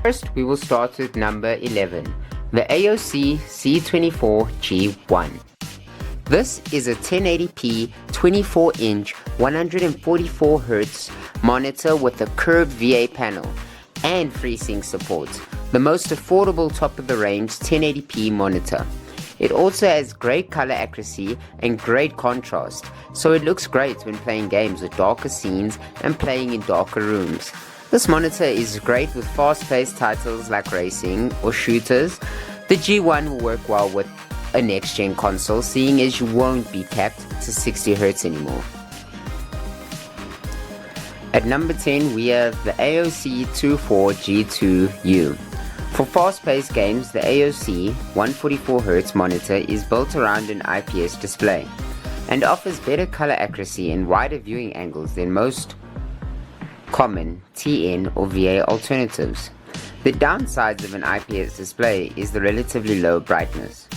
First, we will start with number 11, the AOC C24G1. This is a 1080p 24-inch 144Hz monitor with a curved VA panel and FreeSync support, the most affordable top-of-the-range 1080p monitor. It also has great color accuracy and great contrast, so it looks great when playing games with darker scenes and playing in darker rooms. This monitor is great with fast-paced titles like racing or shooters. The G1 will work well with a next-gen console, seeing as you won't be capped to 60Hz anymore. At number 10, we have the AOC 24G2U. For fast-paced games, the AOC 144Hz monitor is built around an IPS display and offers better color accuracy and wider viewing angles than most common TN or VA alternatives. The downsides of an IPS display is the relatively low brightness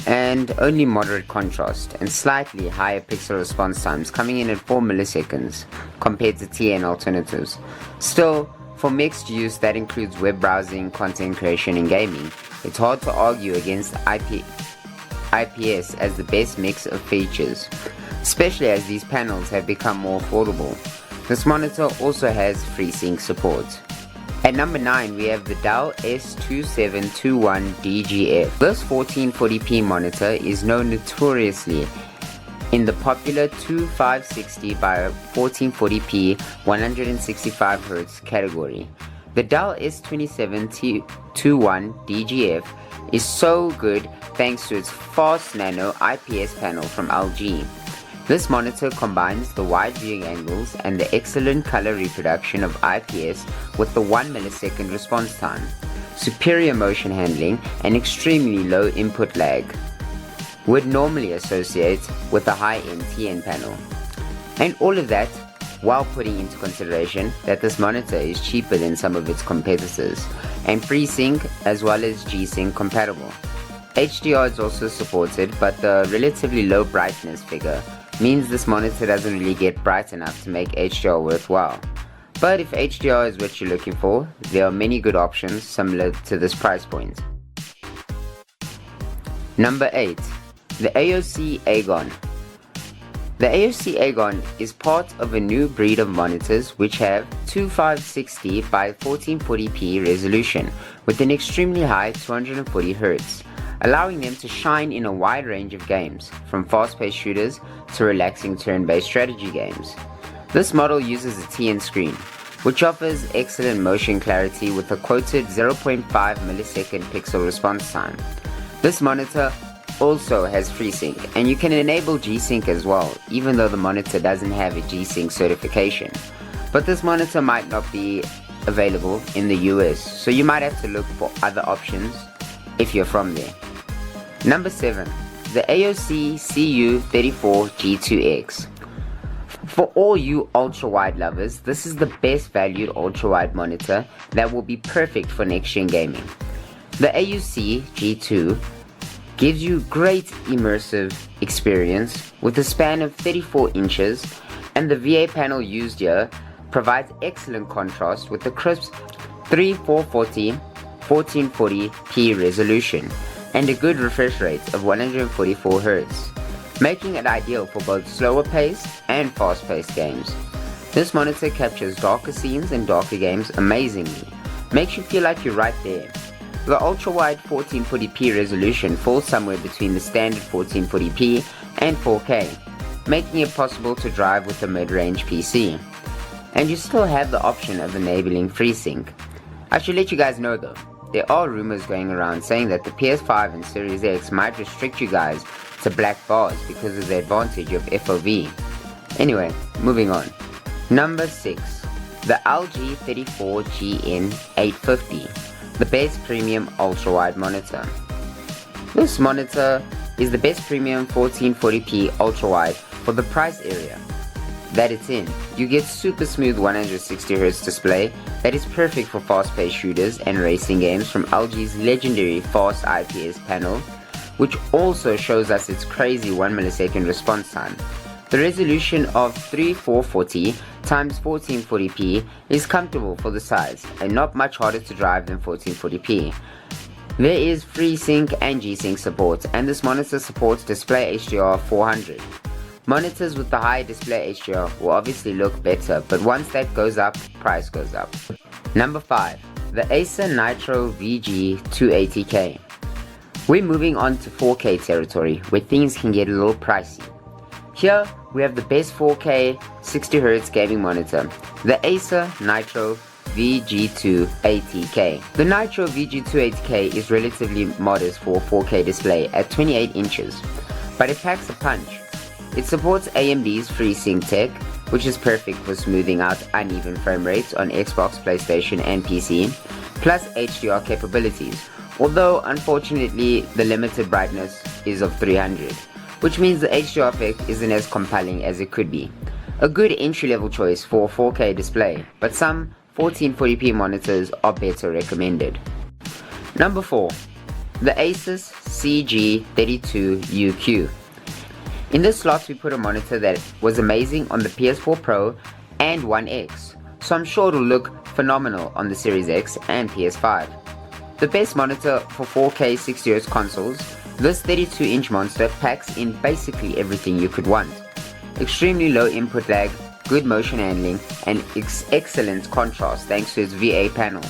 and only moderate contrast and slightly higher pixel response times, coming in at 4 milliseconds compared to TN alternatives. Still, for mixed use that includes web browsing, content creation and gaming, it's hard to argue against IPS as the best mix of features, especially as these panels have become more affordable. This monitor also has FreeSync support. At number 9, we have the Dell S2721DGF. This 1440p monitor is known notoriously in the popular 2560 by 1440p 165Hz category. The Dell S2721DGF is so good thanks to its fast Nano IPS panel from LG. This monitor combines the wide viewing angles and the excellent color reproduction of IPS with the 1 millisecond response time, superior motion handling and extremely low input lag. Would normally associate with a high-end TN panel. And all of that while putting into consideration that this monitor is cheaper than some of its competitors and FreeSync as well as G-Sync compatible. HDR is also supported, but the relatively low brightness figure means this monitor doesn't really get bright enough to make HDR worthwhile. But if HDR is what you're looking for, there are many good options similar to this price point. Number 8. The AOC Agon. The AOC Agon is part of a new breed of monitors which have 2560 by 1440p resolution with an extremely high 240Hz, allowing them to shine in a wide range of games, from fast-paced shooters to relaxing turn-based strategy games. This model uses a TN screen, which offers excellent motion clarity with a quoted 0.5 millisecond pixel response time. This monitor also has FreeSync, and you can enable G-Sync as well, even though the monitor doesn't have a G-Sync certification. But this monitor might not be available in the US, so you might have to look for other options if you're from there. Number 7. The AOC CU34G2X. For all you ultra-wide lovers, this is the best valued ultra-wide monitor that will be perfect for next-gen gaming. The AOC G2 gives you great immersive experience with a span of 34 inches, and the VA panel used here provides excellent contrast with the crisp 3440 1440p resolution and a good refresh rate of 144Hz, making it ideal for both slower paced and fast paced games. This monitor captures darker scenes and darker games amazingly, makes you feel like you're right there. The ultra-wide 1440p resolution falls somewhere between the standard 1440p and 4K, making it possible to drive with a mid-range PC. And you still have the option of enabling FreeSync. I should let you guys know though, there are rumors going around saying that the PS5 and Series X might restrict you guys to black bars because of the advantage of FOV. Anyway, moving on. Number 6. The LG 34GN850. The best premium ultra-wide monitor. This monitor is the best premium 1440p ultra-wide for the price area that it's in. You get super smooth 160Hz display that is perfect for fast-paced shooters and racing games from LG's legendary fast IPS panel, which also shows us its crazy 1 millisecond response time. The resolution of 3440 x 1440p is comfortable for the size and not much harder to drive than 1440p. There is FreeSync and G-Sync support, and this monitor supports DisplayHDR 400. Monitors with the higher DisplayHDR will obviously look better, but once that goes up, price goes up. Number 5. The Acer Nitro VG280K. We're moving on to 4K territory, where things can get a little pricey. Here, we have the best 4K 60Hz gaming monitor, the Acer Nitro VG280K. The Nitro VG280K is relatively modest for a 4K display at 28 inches, but it packs a punch. It supports AMD's FreeSync tech, which is perfect for smoothing out uneven frame rates on Xbox, PlayStation and PC, plus HDR capabilities, although unfortunately the limited brightness is of 300, which means the HDR effect isn't as compelling as it could be. A good entry-level choice for a 4K display, but some 1440p monitors are better recommended. Number 4. The Asus CG32UQ. In this slot we put a monitor that was amazing on the PS4 Pro and One X, so I'm sure it'll look phenomenal on the Series X and PS5. The best monitor for 4K 60Hz consoles, this 32-inch monster packs in basically everything you could want. Extremely low input lag, good motion handling, and excellent contrast thanks to its VA panel.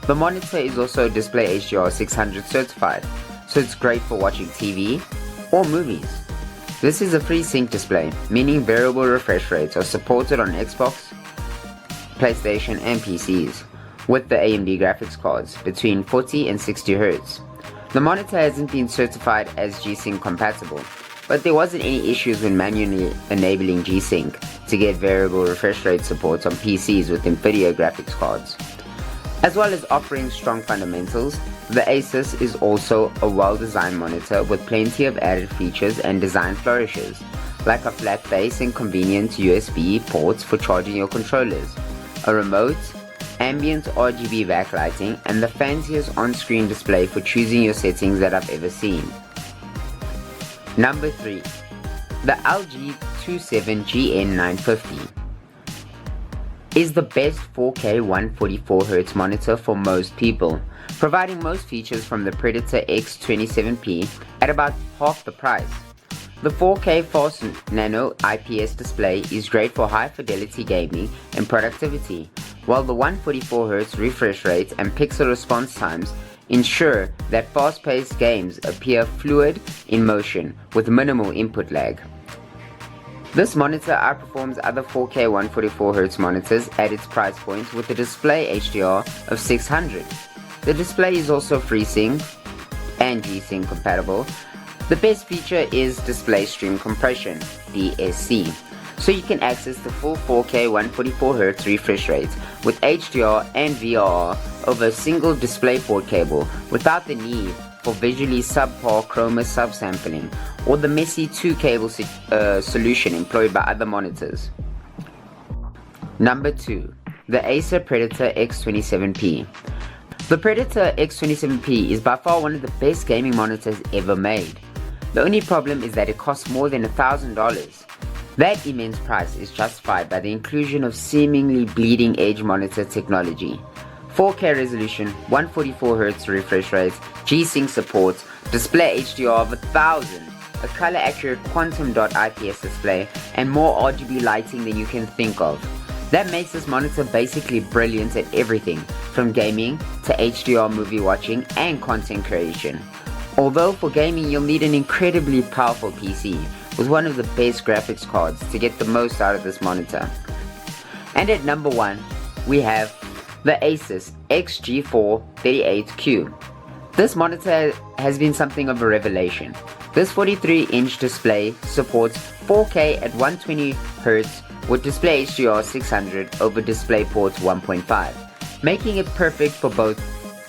The monitor is also DisplayHDR 600 certified, so it's great for watching TV or movies. This is a FreeSync display, meaning variable refresh rates are supported on Xbox, PlayStation and PCs, with the AMD graphics cards between 40 and 60 Hz. The monitor hasn't been certified as G-Sync compatible, but there wasn't any issues when manually enabling G-Sync to get variable refresh rate support on PCs with NVIDIA graphics cards. As well as offering strong fundamentals, the Asus is also a well-designed monitor with plenty of added features and design flourishes, like a flat base and convenient USB ports for charging your controllers, a remote, ambient RGB backlighting, and the fanciest on-screen display for choosing your settings that I've ever seen. Number 3. The LG 27GN950 is the best 4K 144Hz monitor for most people, providing most features from the Predator X27P at about half the price. The 4K fast Nano IPS display is great for high fidelity gaming and productivity, while the 144Hz refresh rate and pixel response times ensure that fast-paced games appear fluid in motion with minimal input lag. This monitor outperforms other 4K 144Hz monitors at its price point with a DisplayHDR of 600. The display is also FreeSync and G-Sync compatible. The best feature is Display Stream Compression, DSC, so you can access the full 4K 144Hz refresh rate with HDR and VRR over a single DisplayPort cable without the need for visually subpar chroma subsampling or the messy 2-cable solution employed by other monitors. Number 2. The Acer Predator X27P. The Predator X27P is by far one of the best gaming monitors ever made. The only problem is that it costs more than $1,000. That immense price is justified by the inclusion of seemingly bleeding edge monitor technology. 4K resolution, 144Hz refresh rate, G-Sync support, DisplayHDR of 1000, a color accurate quantum dot IPS display, and more RGB lighting than you can think of. That makes this monitor basically brilliant at everything, from gaming to HDR movie watching and content creation. Although for gaming you'll need an incredibly powerful PC with one of the best graphics cards to get the most out of this monitor. And at number 1, we have the Asus XG438Q. This monitor has been something of a revelation. This 43-inch display supports 4K at 120Hz with DisplayHDR 600 over DisplayPort 1.5, making it perfect for both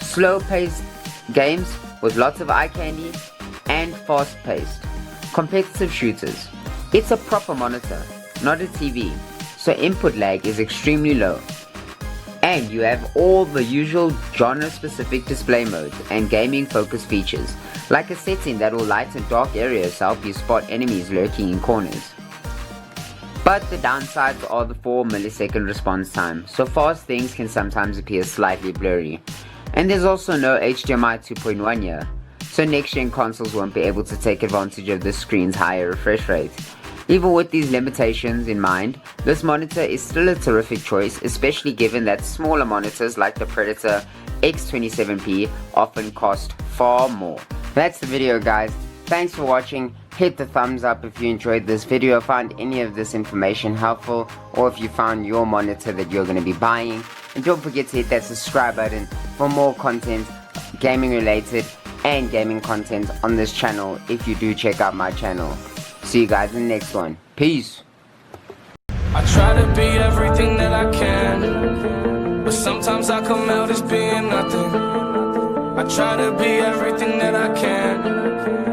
slow-paced games with lots of eye candy and fast-paced competitive shooters. It's a proper monitor, not a TV, so input lag is extremely low. And you have all the usual genre-specific display modes and gaming-focused features, like a setting that will lighten dark areas to help you spot enemies lurking in corners. But the downsides are the 4 millisecond response time, so fast things can sometimes appear slightly blurry. And there's also no HDMI 2.1 here, so next-gen consoles won't be able to take advantage of the screen's higher refresh rate. Even with these limitations in mind, this monitor is still a terrific choice, especially given that smaller monitors like the Predator X27P often cost far more. That's the video, guys. Thanks for watching. Hit the thumbs up if you enjoyed this video, found any of this information helpful, or if you found your monitor that you're going to be buying. And don't forget to hit that subscribe button for more content, gaming related and gaming content on this channel if you do check out my channel. See you guys in the next one. Peace. I try to be everything that I can, but sometimes I come out as being nothing. I try to be everything that I